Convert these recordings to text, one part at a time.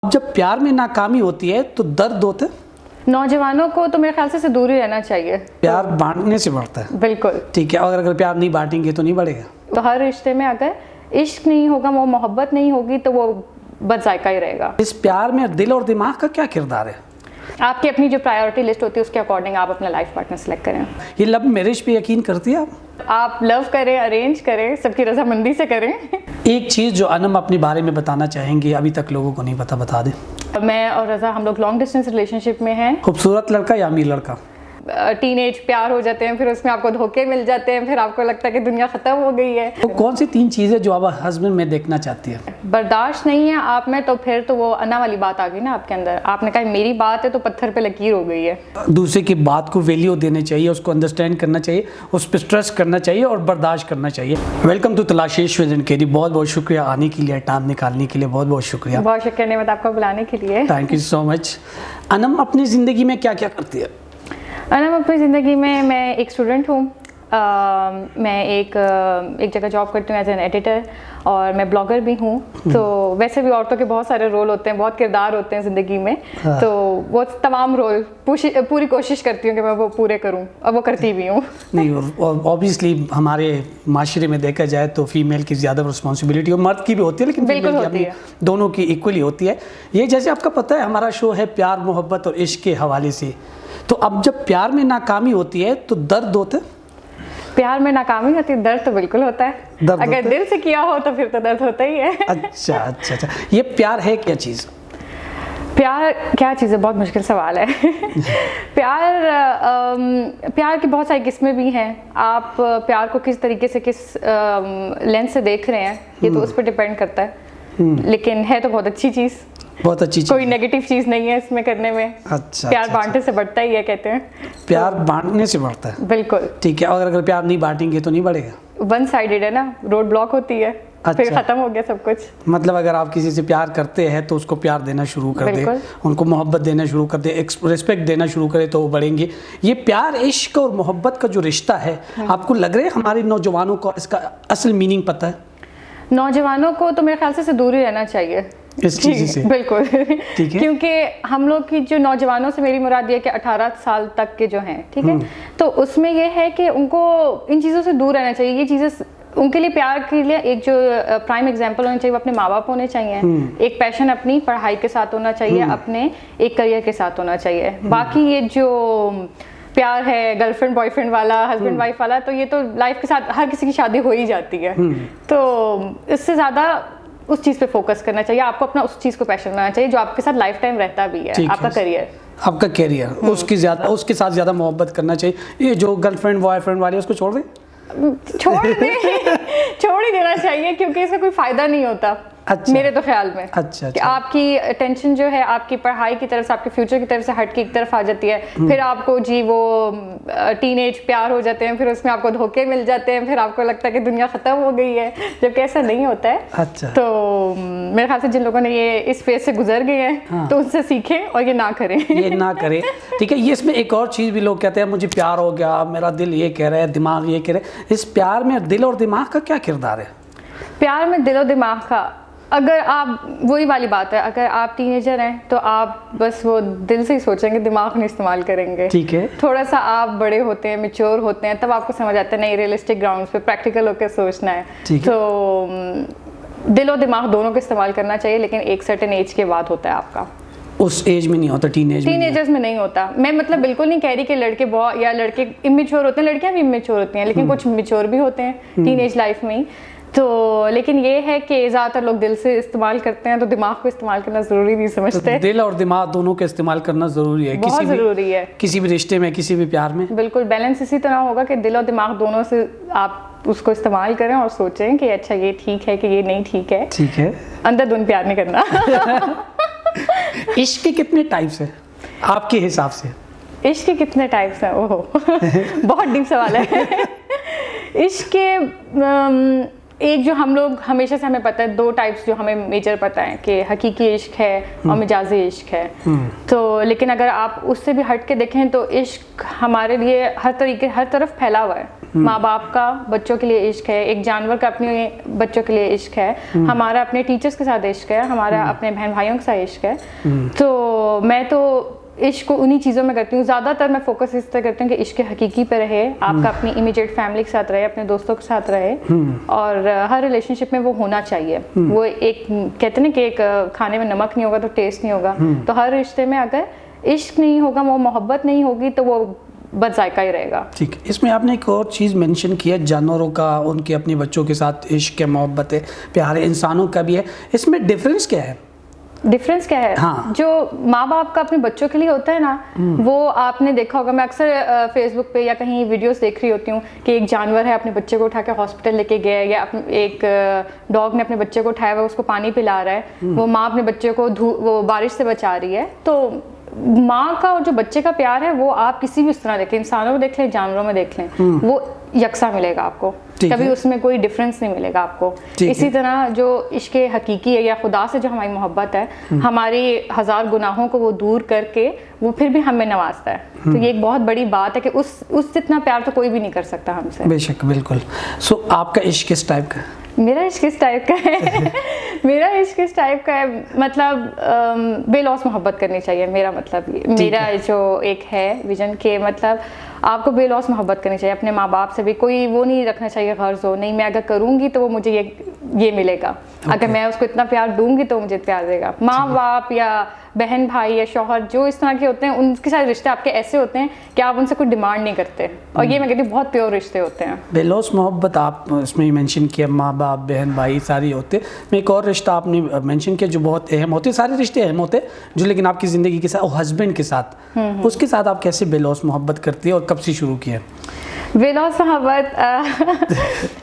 जब प्यार में नाकामी होती है तो दर्द होता है। नौजवानों को तो मेरे ख्याल से दूर ही रहना चाहिए। प्यार बांटने से बढ़ता है। बिल्कुल ठीक है, और अगर प्यार नहीं बांटेंगे तो नहीं बढ़ेगा। तो हर रिश्ते में अगर इश्क नहीं होगा, वो मोहब्बत नहीं होगी, तो वो बदजायका ही रहेगा। इस प्यार में दिल और दिमाग का क्या किरदार है? आपकी अपनी जो प्रायोरिटी लिस्ट होती है उसके अकॉर्डिंग आप अपना लाइफ पार्टनर सेलेक्ट करें। ये लव मैरिज पे यकीन करती है आप लव करें, अरेंज करें, सबकी रजामंदी से करें। एक चीज़ जो अनम अपने बारे में बताना चाहेंगे, अभी तक लोगों को नहीं पता, बता दें। मैं और रज़ा हम लोग लॉन्ग डिस्टेंस रिलेशनशिप में हैं। खूबसूरत लड़का या अमीर लड़का? टीनेज प्यार हो जाते हैं, फिर उसमें आपको धोखे मिल जाते हैं, फिर आपको लगता है कि दुनिया ख़त्म हो गई है। तो कौन सी 3 चीज़ें जो आप हस्बैंड में देखना चाहती है? बर्दाश्त नहीं है आप में, तो फिर तो वो अन्ना वाली बात आ गई ना आपके अंदर। आपने कहा मेरी बात है तो पत्थर पे लकीर हो गई है। दूसरे की बात को वैल्यू देनी चाहिए, उसको अंडरस्टैंड करना चाहिए, उस पर स्ट्रेस करना चाहिए और बर्दाश्त करना चाहिए। वेलकम टू तलाशीश विद केरी। बहुत बहुत शुक्रिया आने के लिए, टाइम निकालने के लिए बहुत बहुत शुक्रिया। बहुत शुक्रिया नेमत आपको बुलाने के लिए। Thank you so much. Anam अपनी ज़िंदगी में क्या क्या करती है? अनम अपनी ज़िंदगी में मैं एक स्टूडेंट हूँ। मैं एक जगह जॉब करती हूँ एज एन एडिटर, और मैं ब्लॉगर भी हूँ। तो वैसे भी औरतों के बहुत सारे रोल होते हैं, बहुत किरदार होते हैं ज़िंदगी में। हाँ। तो वो तमाम रोल पूरी कोशिश करती हूँ कि मैं वो पूरे करूँ, और वो करती भी हूँ। नहीं, ऑब्वियसली हमारे माशरे में देखा जाए तो फीमेल की ज़्यादा रिस्पॉन्सिबिलिटी और मर्द की भी होती है, लेकिन बिल्कुल फीमेल की होती अपनी है। दोनों की इक्वली होती है। ये जैसे आपका पता है हमारा शो है प्यार मोहब्बत और इश्क के हवाले से। तो अब जब प्यार में नाकामी होती है तो दर्द होता है। प्यार में नाकामी होती है, दर्द तो बिल्कुल होता है। अगर दिल से किया हो तो फिर तो दर्द होता ही है। अच्छा। ये प्यार है क्या चीज़? प्यार क्या चीज़ है? बहुत मुश्किल सवाल है। प्यार की बहुत सारी किस्में भी हैं। आप प्यार को किस तरीके से, किस लेंस से देख रहे हैं, ये तो उस पर डिपेंड करता है। लेकिन है तो बहुत अच्छी चीज़, बहुत अच्छी चीज़, कोई नेगेटिव चीज़ नहीं है इसमें करने में। अच्छा, प्यार बांटने से बढ़ता ही है, कहते हैं। प्यार बांटने से बढ़ता है। बिल्कुल ठीक है, और अगर प्यार नहीं बांटेंगे तो नहीं बढ़ेगा। वन साइडेड है ना, रोड ब्लॉक होती है। फिर खत्म हो गया सब कुछ। मतलब अगर आप किसी से प्यार करते हैं तो उसको प्यार देना शुरू कर दे, उनको मोहब्बत देना शुरू कर दे, रिस्पेक्ट देना शुरू करे तो वो बढ़ेंगे। ये प्यार, इश्क और मोहब्बत का जो रिश्ता है, आपको लग रहा है हमारे नौजवानों को इसका असल मीनिंग पता है? नौजवानों को तो मेरे ख्याल से दूर ही रहना चाहिए इस चीज़ से। बिल्कुल। ठीक है, क्योंकि हम लोग की जो नौजवानों से मेरी मुराद ये कि 18 साल तक के जो हैं, ठीक है, तो उसमें ये है कि उनको इन चीज़ों से दूर रहना चाहिए। ये चीज़ें उनके लिए, प्यार के लिए एक जो प्राइम एग्जांपल होना चाहिए वो अपने माँ बाप होने चाहिए। एक पैशन अपनी पढ़ाई के साथ होना चाहिए, अपने एक करियर के साथ होना चाहिए। बाकी ये जो प्यार है गर्लफ्रेंड बॉयफ्रेंड वाला, हस्बैंड वाइफ वाला, तो ये तो लाइफ के साथ हर किसी की शादी हो ही जाती है। तो इससे ज़्यादा उस चीज़ पे फोकस करना चाहिए। आपको अपना उस चीज़ को पैशन बनाना चाहिए जो आपके साथ लाइफ टाइम रहता भी है। आपका करियर, आपका कैरियर, उसके साथ ज़्यादा मोहब्बत करना चाहिए। ये जो गर्लफ्रेंड बॉयफ्रेंड वाले उसको छोड़ दें, छोड़ ही देना चाहिए, क्योंकि इसका कोई फायदा नहीं होता। अच्छा, मेरे तो ख्याल में कि आपकी अटेंशन जो है आपकी पढ़ाई की तरफ से, आपके फ्यूचर की तरफ से हट के एक तरफ आ जाती है। फिर आपको जी वो टीनेज प्यार हो जाते हैं, फिर उसमें आपको धोखे मिल जाते हैं, फिर आपको लगता है कि दुनिया खत्म हो गई है, जबकि ऐसा नहीं होता है। अच्छा। तो मेरे ख्याल से जिन लोगों ने ये इस फेज से गुजर गए हैं, तो उनसे सीखें और ये ना करें। ठीक है। ये इसमें एक और चीज़ भी लोग कहते हैं, मुझे प्यार हो गया, मेरा दिल ये कह रहा है, दिमाग ये कह रहा है। इस प्यार में दिल और दिमाग का क्या किरदार है? प्यार में दिल और दिमाग का, अगर आप, वही वाली बात है, अगर आप टीनेजर हैं तो आप बस वो दिल से ही सोचेंगे, दिमाग नहीं इस्तेमाल करेंगे। ठीक है। थोड़ा सा आप बड़े होते हैं, मैच्योर होते हैं, तब आपको समझ आता है नहीं, रियलिस्टिक ग्राउंड्स पे प्रैक्टिकल होकर सोचना है। तो दिल और दिमाग दोनों को इस्तेमाल करना चाहिए, लेकिन एक सर्टेन एज के बाद होता है आपका। उस एज में नहीं होता, टीनेजर्स में नहीं होता। मैं मतलब बिल्कुल नहीं कह रही कि लड़के बहुत या लड़के इमेच्योर होते हैं, लड़कियां भी इमेच्योर होती हैं, लेकिन कुछ मैच्योर भी होते हैं टीनेज लाइफ में ही। तो लेकिन ये है कि ज़्यादातर लोग दिल से इस्तेमाल करते हैं, तो दिमाग को इस्तेमाल करना ज़रूरी नहीं समझते। तो दिल और दिमाग दोनों का इस्तेमाल करना ज़रूरी है, बहुत ज़रूरी है, किसी भी रिश्ते में, किसी भी प्यार में। बिल्कुल बैलेंस इसी तरह होगा कि दिल और दिमाग दोनों से आप उसको इस्तेमाल करें और सोचें कि अच्छा ये ठीक है कि ये नहीं ठीक है। ठीक है। अंधाधुंध प्यार नहीं करना। इश्क के कितने टाइप्स हैं आपके हिसाब से? इश्क के कितने टाइप्स हैं? ओहो बहुत डीप सवाल है। एक जो हम लोग हमेशा से हमें पता है, 2 टाइप्स जो हमें मेजर पता है कि हकीकी इश्क है और मिजाजी इश्क है। तो लेकिन अगर आप उससे भी हट के देखें तो इश्क हमारे लिए हर तरफ फैला हुआ है। माँ बाप का बच्चों के लिए इश्क है, एक जानवर का अपने बच्चों के लिए इश्क है, हमारा अपने टीचर्स के साथ इश्क है, हमारा अपने बहन भाइयों के साथ इश्क है। तो मैं तो इश्क को उन्हीं चीज़ों में करती हूँ। ज़्यादातर मैं फोकस इस तरह करती हूँ कि इश्क हकीकी पे रहे, आपका अपनी इमीडिएट फैमिली के साथ रहे, अपने दोस्तों के साथ रहे, और हर रिलेशनशिप में वो होना चाहिए। वो एक कहते हैं ना कि एक खाने में नमक नहीं होगा तो टेस्ट नहीं होगा। तो हर रिश्ते में अगर इश्क नहीं होगा, वो मोहब्बत नहीं होगी, तो वो बस जायका ही रहेगा। ठीक है। इसमें आपने एक और चीज़ मेंशन की है, जानवरों का उनके अपने बच्चों के साथ इश्क है, मोहब्बत है, प्यार है, इंसानों का भी है। इसमें डिफरेंस क्या है? डिफरेंस क्या है? हाँ। जो माँ बाप का अपने बच्चों के लिए होता है ना, वो आपने देखा होगा, मैं अक्सर फेसबुक पे या कहीं वीडियोस देख रही होती हूँ कि एक जानवर है, अपने बच्चे को उठा के हॉस्पिटल लेके गया है, या एक डॉग ने अपने बच्चे को उठाया हुआ उसको पानी पिला रहा है, वो माँ अपने बच्चे को वो बारिश से बचा रही है। तो माँ का और जो बच्चे का प्यार है वो आप किसी भी उस तरह देखें, इंसानों में देख लें, जानवरों में देख लें, वो यकसा मिलेगा आपको, कभी उसमें कोई डिफरेंस नहीं मिलेगा आपको। इसी तरह जो इश्क हकीकी है या खुदा से जो हमारी मोहब्बत है, हमारी 1000 गुनाहों को वो दूर करके वो फिर भी हमें नवाजता है। तो ये एक बहुत बड़ी बात है कि उस जितना प्यार तो कोई भी नहीं कर सकता हमसे। बेशक, बिल्कुल। सो आपका इश्क किस टाइप का? मेरा इश्क किस टाइप का है? मेरा इश्क किस टाइप का है, मतलब बेलौस मोहब्बत करनी चाहिए। मेरा मतलब मेरा जो एक है विजन के, मतलब आपको बेलौस मोहब्बत करनी चाहिए अपने माँ बाप से भी। कोई वो नहीं रखना चाहिए गर्ज हो, नहीं मैं अगर करूँगी तो वो मुझे ये मिलेगा, अगर मैं उसको इतना प्यार दूंगी तो मुझे प्यार देगा। माँ बाप या बहन भाई या शौहर जो इस तरह के होते हैं, उनके साथ रिश्ते आपके ऐसे होते हैं कि आप उनसे कोई डिमांड नहीं करते, और ये मैं कहती हूँ बहुत प्योर रिश्ते होते हैं। बेलौस मोहब्बत आप इसमें मेंशन किया, माँ बाप बहन भाई सारी होते। में एक और रिश्ता आपने मेंशन किया जो बहुत अहम होते, सारे रिश्ते अहम होते जो, लेकिन आपकी ज़िंदगी के साथ हस्बैंड के साथ, उसके साथ आप कैसे बेलौस मोहब्बत करती है और कब से शुरू किया? बेलौस मोहब्बत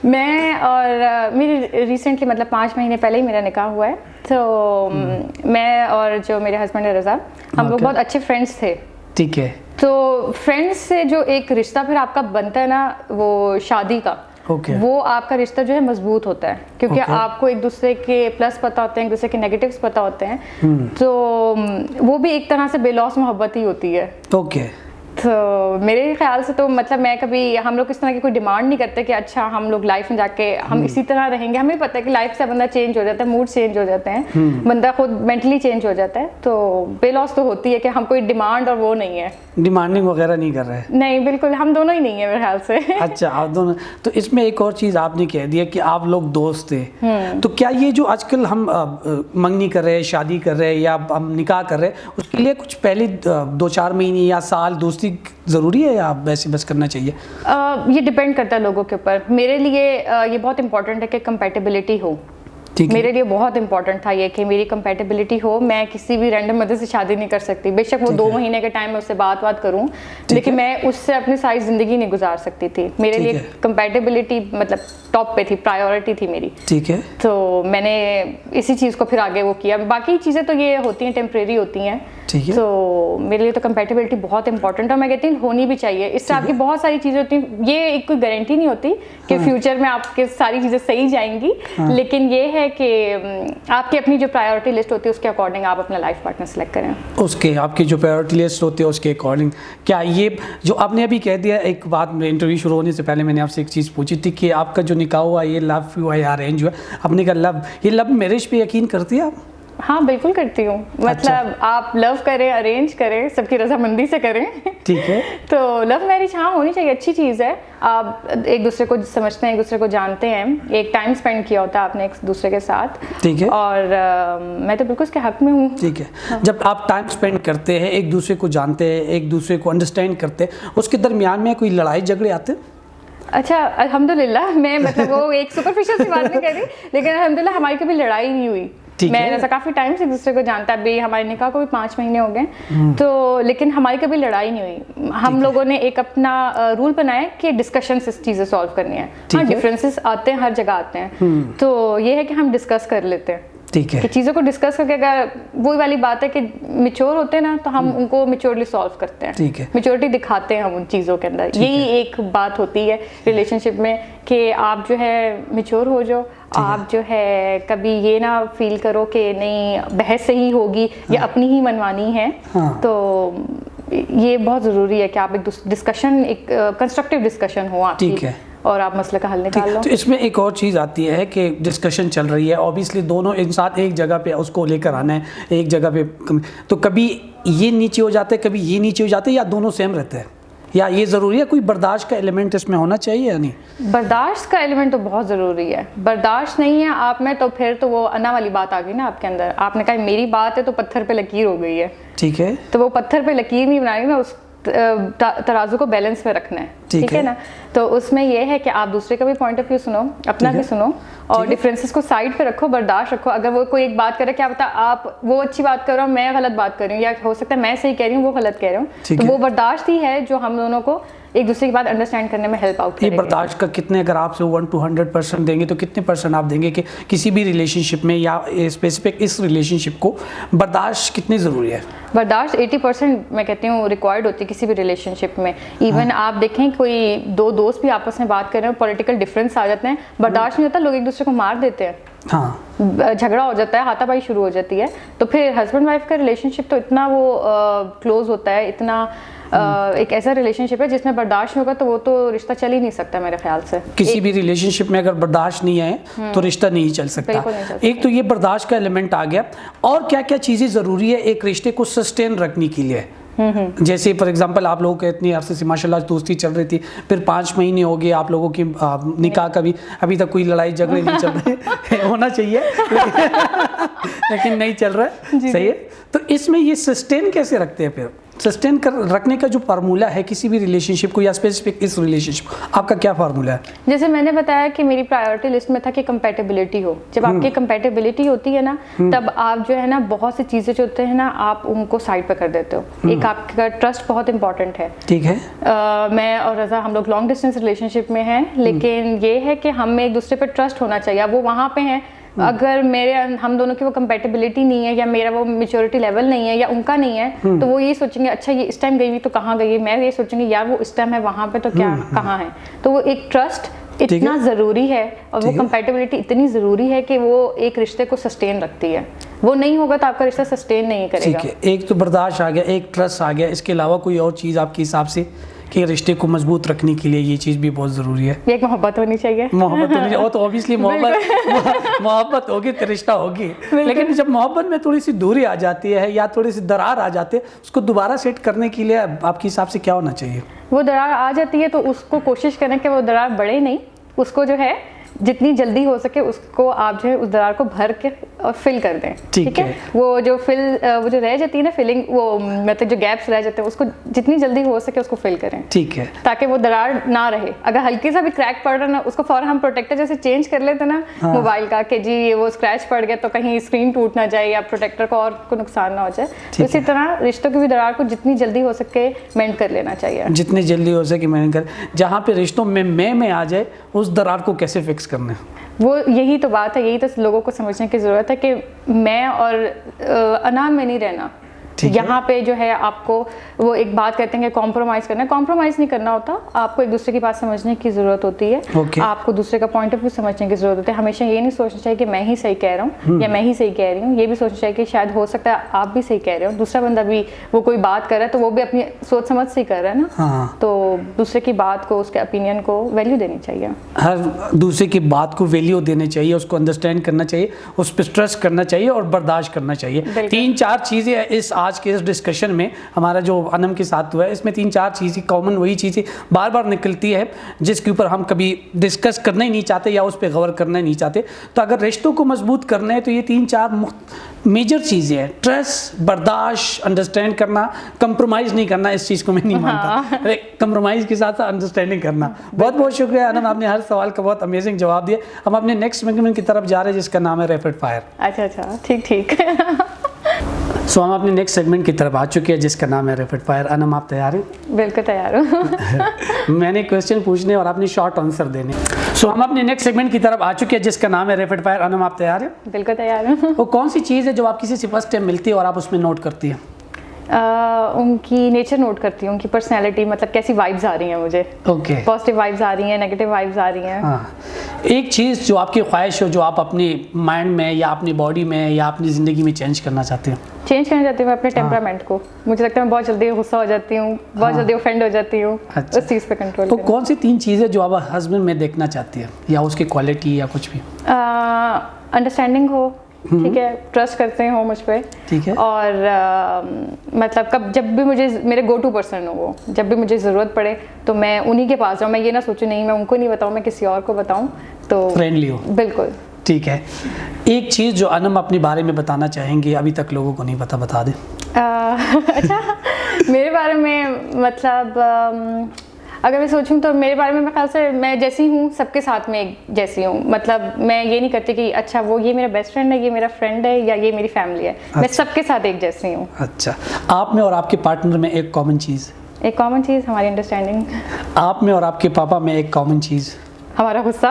मैं और मेरी रिसेंटली, मतलब 5 महीने पहले ही मेरा निकाह हुआ है। तो मैं और जो मेरे हस्बैंड है रज़ा, हम लोग बहुत अच्छे फ्रेंड्स थे। ठीक है। तो फ्रेंड्स से जो एक रिश्ता फिर आपका बनता है ना, वो शादी का, वो आपका रिश्ता जो है मजबूत होता है, क्योंकि आपको एक दूसरे के प्लस पता होते हैं, एक दूसरे के नेगेटिव्स पता होते हैं। तो वो भी एक तरह से बेलौस मोहब्बत ही होती है। तो मेरे ख्याल से तो मतलब मैं कभी, हम लोग इस तरह की कोई डिमांड नहीं करते कि अच्छा हम लोग लाइफ में जाके हम इसी तरह रहेंगे। हमें पता है कि लाइफ से बंदा चेंज हो जाता है, मूड चेंज हो जाते हैं, बंदा खुद मेंटली चेंज हो जाता है। तो बेलौस तो होती है कि हम कोई डिमांड और वो नहीं है, डिमांडिंग वगैरह नहीं कर रहे हैं। नहीं, बिल्कुल हम दोनों ही नहीं है मेरे ख्याल से। अच्छा, आप दोनों। तो इसमें एक और चीज़ आपने कह दिया कि आप लोग दोस्त थे, तो क्या ये जो आजकल हम मंगनी कर रहे हैं, शादी कर रहे हैं या हम निकाह कर रहे हैं, उसके लिए कुछ पहले 2-4 महीने या साल दोस्ती ज़रूरी है या वैसे बस करना चाहिए? ये डिपेंड करता है लोगों के ऊपर। मेरे लिए ये बहुत इंपॉर्टेंट है कि कंपैटिबिलिटी हो। मेरे लिए बहुत इंपॉर्टेंट था ये कि मेरी कंपैटिबिलिटी हो। मैं किसी भी रैंडम मदद से शादी नहीं कर सकती, बेशक वो 2 महीने के टाइम में उससे बात करूं, लेकिन मैं उससे अपनी सारी जिंदगी नहीं गुजार सकती थी। मेरे लिए कंपैटिबिलिटी मतलब टॉप पे थी, प्रायोरिटी थी मेरी। ठीक है। तो मैंने इसी चीज़ को फिर आगे वो किया। बाकी चीज़ें तो ये होती हैं, टेम्परेरी होती हैं। तो मेरे लिए तो कंपैटिबिलिटी बहुत इंपॉर्टेंट है, मैं कहती हूँ होनी भी चाहिए। इससे आपकी बहुत सारी चीज़ें होती हैं, ये एक कोई गारंटी नहीं होती कि फ्यूचर में आपके सारी चीज़ें सही जाएंगी, लेकिन ये है कि आपकी अपनी जो प्रायोरिटी लिस्ट होती है उसके अकॉर्डिंग आप अपना लाइफ पार्टनर सेलेक्ट करें। उसके आपकी जो प्रायोरिटी लिस्ट होती है उसके अकॉर्डिंग। क्या ये जो आपने अभी कह दिया, एक बात इंटरव्यू शुरू होने से पहले मैंने आपसे एक चीज़ पूछी थी कि आपका जो निकाह हुआ ये लव हुआ या अरेंज हुआ, आपने कहा लव। ये लव मैरिज पे यकीन करती है आप? हाँ बिल्कुल करती हूँ। मतलब आप लव करें, अरेंज करें, सबकी रजामंदी से करें। ठीक है। तो लव मैरिज हाँ होनी चाहिए, अच्छी चीज़ है। आप एक दूसरे को समझते हैं, एक दूसरे को जानते हैं, एक टाइम स्पेंड किया होता है आपने एक दूसरे के साथ। ठीक है। और मैं तो बिल्कुल उसके हक में हूँ। ठीक है। हाँ। जब आप टाइम स्पेंड करते हैं, एक दूसरे को जानते हैं, एक दूसरे को अंडरस्टैंड करते हैं, उसके दरमियान में कोई लड़ाई झगड़े आते हैं? अच्छा, अल्हम्दुलिल्लाह, मैं मतलब वो एक सुपरफिशियल सी बात नहीं कर रही, लेकिन अल्हम्दुलिल्लाह हमारी कभी लड़ाई नहीं हुई। मैं ऐसा काफ़ी टाइम से एक दूसरे को जानता है, अभी हमारे निकाह को भी 5 महीने हो गए, तो लेकिन हमारी कभी लड़ाई नहीं हुई। हम लोगों ने एक अपना रूल बनाया कि डिस्कशन से चीज़ें सॉल्व करनी है। हाँ, डिफरेंसेस आते हैं, हर जगह आते हैं, तो ये है कि हम डिस्कस कर लेते हैं। ठीक है। कि चीज़ों को डिस्कस करके, अगर वही वाली बात है कि मैच्योर होते हैं ना, तो हम उनको मैच्योरली सॉल्व करते हैं। ठीक है। मैच्योरिटी दिखाते हैं हम उन चीज़ों के अंदर। यही एक बात होती है रिलेशनशिप में कि आप जो है मैच्योर हो जाओ। आप जो है कभी ये ना फील करो कि नहीं बहस सही होगी या अपनी ही मनमानी है। तो ये बहुत ज़रूरी है कि आप एक डिस्कशन, एक कंस्ट्रक्टिव डिस्कशन हो आपकी। ठीक है। और आप मसले का हल निकाल लो। तो इसमें एक और चीज़ आती है कि डिस्कशन चल रही है, ऑब्वियसली दोनों इंसान एक जगह पे उसको लेकर आना है, एक जगह पे, तो कभी ये नीचे हो जाते हैं, कभी ये नीचे हो जाते हैं, या दोनों सेम रहते हैं, या ये ज़रूरी है कोई बर्दाश्त का एलिमेंट इसमें होना चाहिए या नहीं? बर्दाश्त का एलिमेंट तो बहुत ज़रूरी है। बर्दाश्त नहीं है आप में तो फिर तो वो अना वाली बात आ गई ना आपके अंदर। आपने कहा मेरी बात है तो पत्थर पे लकीर हो गई है। ठीक है। तो वो पत्थर पे लकीर नहीं बनाएगी ना, उस तराजू को बैलेंस में रखना है। ठीक है ना। तो उसमें यह है कि आप दूसरे का भी पॉइंट ऑफ व्यू सुनो, अपना भी सुनो, और डिफरेंसेस को साइड पे रखो, बर्दाश्त रखो। अगर वो कोई एक बात करे, क्या पता आप वो अच्छी बात कर रहे हो, मैं गलत बात कर रही हूँ, या हो सकता है मैं सही कह रही हूँ, वो गलत कह रहे हो, तो वो बर्दाश्त ही है जो हम दोनों को एक दूसरे की बात अंडरस्टैंड करने में हेल्प आउट करेगी। ये बर्दाश्त का कितने, अगर आपसे 1 to 100% देंगे तो कितने % आप देंगे कि किसी भी रिलेशनशिप में, या स्पेसिफिक इस रिलेशनशिप को बर्दाश्त कितनी ज़रूरी है? बर्दाश्त 80% मैं कहती हूँ रिक्वायर्ड होती है किसी भी रिलेशनशिप में। इवन आप देखें कोई दो दोस्त भी आपस में बात कर रहे हैं, पॉलिटिकल डिफरेंस आ जाते हैं, बर्दाश्त नहीं होता, लोग एक दूसरे को मार देते हैं। हाँ, झगड़ा हो जाता है, हाथापाई शुरू हो जाती है। तो फिर हस्बैंड वाइफ का रिलेशनशिप तो इतना वो क्लोज होता है, इतना एक ऐसा रिलेशनशिप है जिसमें बर्दाश्त नहीं होगा तो वो तो रिश्ता चल ही नहीं सकता मेरे ख्याल से। किसी भी रिलेशनशिप में अगर बर्दाश्त नहीं है तो रिश्ता नहीं चल सकता। एक तो ये बर्दाश्त का एलिमेंट आ गया, और क्या क्या चीज़ें ज़रूरी है एक रिश्ते को सस्टेन रखने के लिए? जैसे फॉर एग्जांपल आप लोगों के इतनी अरसे से माशाल्लाह दोस्ती चल रही थी, फिर 5 महीने हो गए आप लोगों की निकाह का भी, अभी तक कोई लड़ाई झगड़े नहीं चल रहे होना चाहिए लेकिन नहीं चल रहा है, सही है। तो इसमें ये सस्टेन कैसे रखते हैं? फिर सस्टेन कर रखने का जो फार्मूला है किसी भी रिलेशनशिप को, या स्पेसिफिक इस रिलेशनशिप को, आपका क्या फार्मूला है? जैसे मैंने बताया कि मेरी प्रायोरिटी लिस्ट में था कि कंपैटिबिलिटी हो। जब आपकी कंपैटिबिलिटी होती है ना, तब आप जो है ना बहुत सी चीज़ें जो होते हैं ना, आप उनको साइड पे कर देते हो। एक आपका ट्रस्ट बहुत इंपॉर्टेंट है। ठीक है। मैं और रज़ा हम लोग लॉन्ग डिस्टेंस रिलेशनशिप में हैं, लेकिन ये है कि हम में एक दूसरे पर ट्रस्ट होना चाहिए। वो वहाँ पे हैं, अगर हम दोनों की वो कंपैटिबिलिटी नहीं है, या मेरा वो मैच्योरिटी लेवल नहीं है, या उनका नहीं है, तो वो ये सोचेंगे अच्छा ये इस टाइम गई हुई तो कहाँ गई है, मैं ये सोचूंगी यार वो इस टाइम है वहाँ पे तो क्या कहाँ है। तो वो एक ट्रस्ट इतना ज़रूरी है, और वो कंपैटिबिलिटी इतनी ज़रूरी है कि वो एक रिश्ते को सस्टेन रखती है। वो नहीं होगा तो आपका रिश्ता सस्टेन नहीं करेगा। ठीक है। एक तो बर्दाश्त आ गया, एक ट्रस्ट आ गया, इसके अलावा कोई और चीज़ आपके हिसाब से कि रिश्ते को मजबूत रखने के लिए ये चीज़ भी बहुत ज़रूरी है? एक मोहब्बत होनी चाहिए। मोहब्बत होनी चाहिए, वो तो ऑब्वियसली मोहब्बत होगी तो रिश्ता होगी, लेकिन जब मोहब्बत में थोड़ी सी दूरी आ जाती है या थोड़ी सी दरार आ जाती है, उसको दोबारा सेट करने के लिए आपके हिसाब से क्या होना चाहिए? वो दरार आ जाती है तो उसको कोशिश करें कि वो दरार बढ़े नहीं, उसको जो है जितनी जल्दी हो सके उसको आप जो है उस दरार को भर के और फिल कर दें। ठीक है। वो जो रह जाती है ना फिलिंग, वो मतलब जो गैप्स रह जाते हैं उसको जितनी जल्दी हो सके उसको फिल करें। ठीक है। ताकि वो दरार ना रहे। अगर हल्की सा भी क्रैक पड़ रहा ना, उसको फौरन हम प्रोटेक्टर जैसे चेंज कर लेते ना मोबाइल का, कि जी वो स्क्रैच पड़ गया तो कहीं स्क्रीन टूट ना जाए या प्रोटेक्टर को और को नुकसान ना हो जाए। इसी तरह रिश्तों की भी दरार को जितनी जल्दी हो सके मेंट कर लेना चाहिए। जितनी जल्दी हो सके मेंट कर, जहाँ पे रिश्तों में मैं आ जाए उस दरार को कैसे फिक्स करना है? वो यही तो बात है, यही तो लोगों को समझने की ज़रूरत है कि मैं और अना में नहीं रहना। यहाँ पे जो है आपको वो एक बात कहते हैं कि कॉम्प्रोमाइज़ करना है। कॉम्प्रोमाइज़ नहीं करना होता, आपको एक दूसरे की बात समझने की ज़रूरत होती है। आपको दूसरे का पॉइंट ऑफ व्यू समझने की ज़रूरत होती है। हमेशा ये नहीं सोचना चाहिए कि मैं ही सही कह रहा हूँ या मैं ही सही कह रही हूँ। ये भी सोचना चाहिए कि शायद हो सकता है आप भी सही कह रहे हो, दूसरा बंदा भी वो कोई बात कर रहा है तो वो भी अपनी सोच समझ से कर रहा है ना। तो दूसरे की बात को, उसके ओपिनियन को वैल्यू देनी चाहिए। हर दूसरे की बात को वैल्यू देनी चाहिए, उसको अंडरस्टैंड करना चाहिए, उस पर ट्रस्ट करना चाहिए और बर्दाश्त करना चाहिए। 3-4 चीज़ें इस आज के इस डिस्कशन में हमारा जो अनम के साथ हुआ है, इसमें 3-4 चीज़ें कॉमन वही चीज़ें बार बार निकलती है जिसके ऊपर हम कभी डिस्कस करना ही नहीं चाहते या उस पर गौर करना ही नहीं चाहते। तो अगर रिश्तों को मजबूत करना है तो ये 3-4 मेजर चीज़ें हैं। ट्रस्ट, बर्दाश्त, अंडरस्टैंड करना, कंप्रोमाइज़ नहीं करना, इस चीज़ को मैं नहीं मानता। कंप्रोमाइज़ के साथ अंडरस्टैंडिंग करना। बहुत बहुत शुक्रिया अनम, आपने हर सवाल का बहुत अमेजिंग जवाब दिया। हम अपने नेक्स्ट सेगमेंट की तरफ जा रहे हैं जिसका नाम है रैपिड फायर। अच्छा, ठीक सो हम अपने नेक्स्ट सेगमेंट की तरफ आ चुके हैं जिसका नाम है रैपिड फायर। अनम, आप तैयार हैं? बिल्कुल तैयार हूँ। मैंने क्वेश्चन पूछने और आपने शॉर्ट आंसर देने। सो हम अपने नेक्स्ट सेगमेंट की तरफ आ चुके हैं जिसका नाम है रैपिड फायर। अनम, आप तैयार हैं? बिल्कुल तैयार हूँ। वो कौन सी चीज़ है जो आप किसी से फर्स्ट टाइम मिलती है और आप उसमें नोट करती हैं? उनकी नेचर नोट करती हूँ, उनकी पर्सनैलिटी, मतलब कैसी वाइब्स आ रही हैं मुझे। ओके। पॉजिटिव वाइब्स आ रही हैं, नेगेटिव वाइब्स आ रही हैं। हाँ, एक चीज़ जो आपकी ख्वाहिश हो, जो आप अपनी माइंड में या अपनी बॉडी में या अपनी ज़िंदगी में चेंज करना चाहते हो? चेंज करना चाहती हूँ मैं अपने टेम्परामेंट को। मुझे लगता है मैं बहुत जल्दी गुस्सा हो जाती हूँ, बहुत जल्दी ऑफेंड हो जाती हूँ। अच्छा। उस चीज़ पे कंट्रोल तो कौन सी 3 चीज़ें जो आप हस्बैंड में देखना चाहती है, या उसकी क्वालिटी या कुछ भी? अंडरस्टैंडिंग हो, ठीक है, ट्रस्ट करते हो मुझ पे, ठीक है, और मतलब कब जब भी मुझे, मेरे गो टू पर्सन हो वो, जब भी मुझे ज़रूरत पड़े तो मैं उन्हीं के पास जाऊँ। मैं ये ना सोचूं नहीं मैं उनको नहीं बताऊँ, मैं किसी और को बताऊँ। तो फ्रेंडली हो। बिल्कुल। ठीक है, एक चीज़ जो अनम अपने बारे में बताना चाहेंगे अभी तक लोगों को नहीं पता, बता दें। अच्छा, मेरे बारे में मतलब अगर मैं सोचूं तो मेरे बारे में मेरे ख्याल से मैं जैसी हूँ सबके साथ में एक जैसी हूँ। मतलब मैं ये नहीं करती कि अच्छा वो ये मेरा बेस्ट फ्रेंड है, ये मेरा फ्रेंड है, या ये मेरी फैमिली है। अच्छा। मैं सबके साथ एक जैसी हूँ। अच्छा, आप में और आपके पार्टनर में एक कॉमन चीज़? एक कॉमन चीज़ हमारी अंडरस्टैंडिंग। आप में और आपके पापा में एक कॉमन चीज़? हमारा गुस्सा।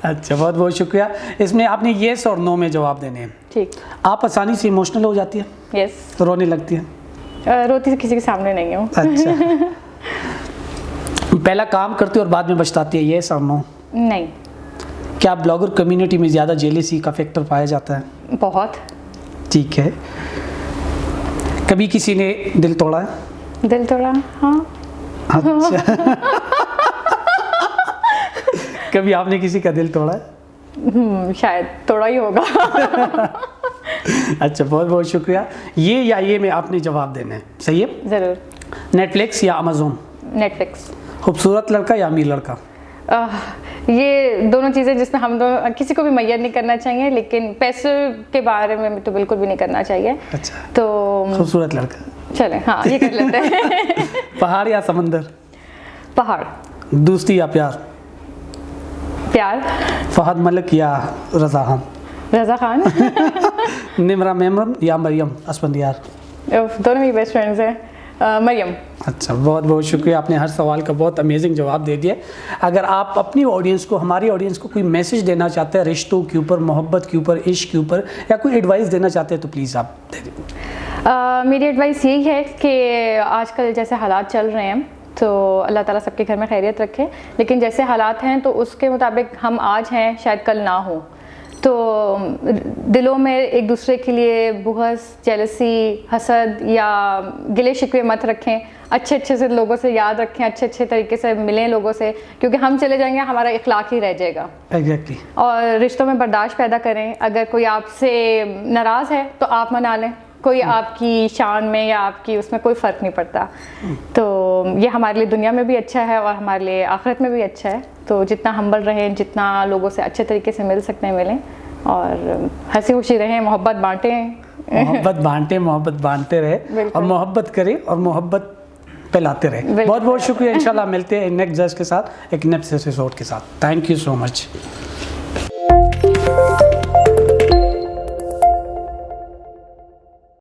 अच्छा, बहुत बहुत शुक्रिया। इसमें आपने येस और नो में जवाब देने हैं। ठीक। आप आसानी से इमोशनल हो जाती है? यस। रोने लगती है? रोती किसी के सामने नहीं हूँ। अच्छा। पहला काम करती है और बाद में पछताती है, येस और नो? नहीं। क्या ब्लॉगर कम्युनिटी में ज़्यादा जेलेसी का फैक्टर पाया जाता है? बहुत। ठीक है। कभी किसी ने दिल तोड़ा है? दिल तोड़ा, हाँ। अच्छा। कभी आपने किसी का दिल तोड़ा है? शायद तोड़ा ही होगा। अच्छा, बहुत बहुत शुक्रिया। ये या ये में आपने जवाब देना है, सही है? ज़रूर। नेटफ्लिक्स या अमेजोन? नेटफ्लिक्स। खूबसूरत लड़का या अमीर लड़का? ये दोनों चीज़ें जिसमें हम दोनों, किसी को भी मैयर नहीं करना चाहिए, लेकिन पैसे के बारे में तो बिल्कुल भी नहीं करना चाहिए। अच्छा, तो खूबसूरत लड़का। चले, हाँ, ये कर लेते हैं। पहाड़ या समंदर? पहाड़। दोस्ती या प्यार? प्यार। फहद मलिक या रज़ा खान? रज़ा खान। निमरा मेमरम या मरियम अस्फंदियार? दोनों मेरी बेस्ट फ्रेंड्स हैं। मरियम। अच्छा, बहुत बहुत शुक्रिया, आपने हर सवाल का बहुत अमेजिंग जवाब दे दिया। अगर आप अपनी ऑडियंस को, हमारी ऑडियंस को कोई मैसेज देना चाहते हैं रिश्तों के ऊपर, मोहब्बत के ऊपर, इश्क के ऊपर, या कोई एडवाइस देना चाहते हैं तो प्लीज़ आप दे दें। मेरी एडवाइस यही है कि आजकल जैसे हालात चल रहे हैं तो अल्लाह ताला सबके घर में खैरियत रखे, लेकिन जैसे हालात हैं तो उसके मुताबिक हम आज हैं, शायद कल ना हो। तो दिलों में एक दूसरे के लिए बुग़्ज़, जेलसी, हसद या गिले शिकवे मत रखें। अच्छे अच्छे से लोगों से याद रखें, अच्छे अच्छे तरीके से मिलें लोगों से, क्योंकि हम चले जाएंगे हमारा इखलाक ही रह जाएगा। एग्जैक्टली। और रिश्तों में बर्दाश्त पैदा करें। अगर कोई आपसे नाराज़ है तो आप मना लें, कोई आपकी शान में या आपकी उसमें कोई फ़र्क नहीं पड़ता। तो ये हमारे लिए दुनिया में भी अच्छा है और हमारे लिए आखिरत में भी अच्छा है। तो जितना हम्बल रहें, जितना लोगों से अच्छे तरीके से मिल सकते हैं मिलें, और हंसी खुशी रहें, मोहब्बत बांटें। मोहब्बत बांटते रहे और मोहब्बत करें और मोहब्बत फैलाते रहे। बहुत बहुत शुक्रिया। इंशाल्लाह मिलते हैं नेक्स्ट जज के साथ, एक नेक्स्ट एपिसोड के साथ। Thank you so much.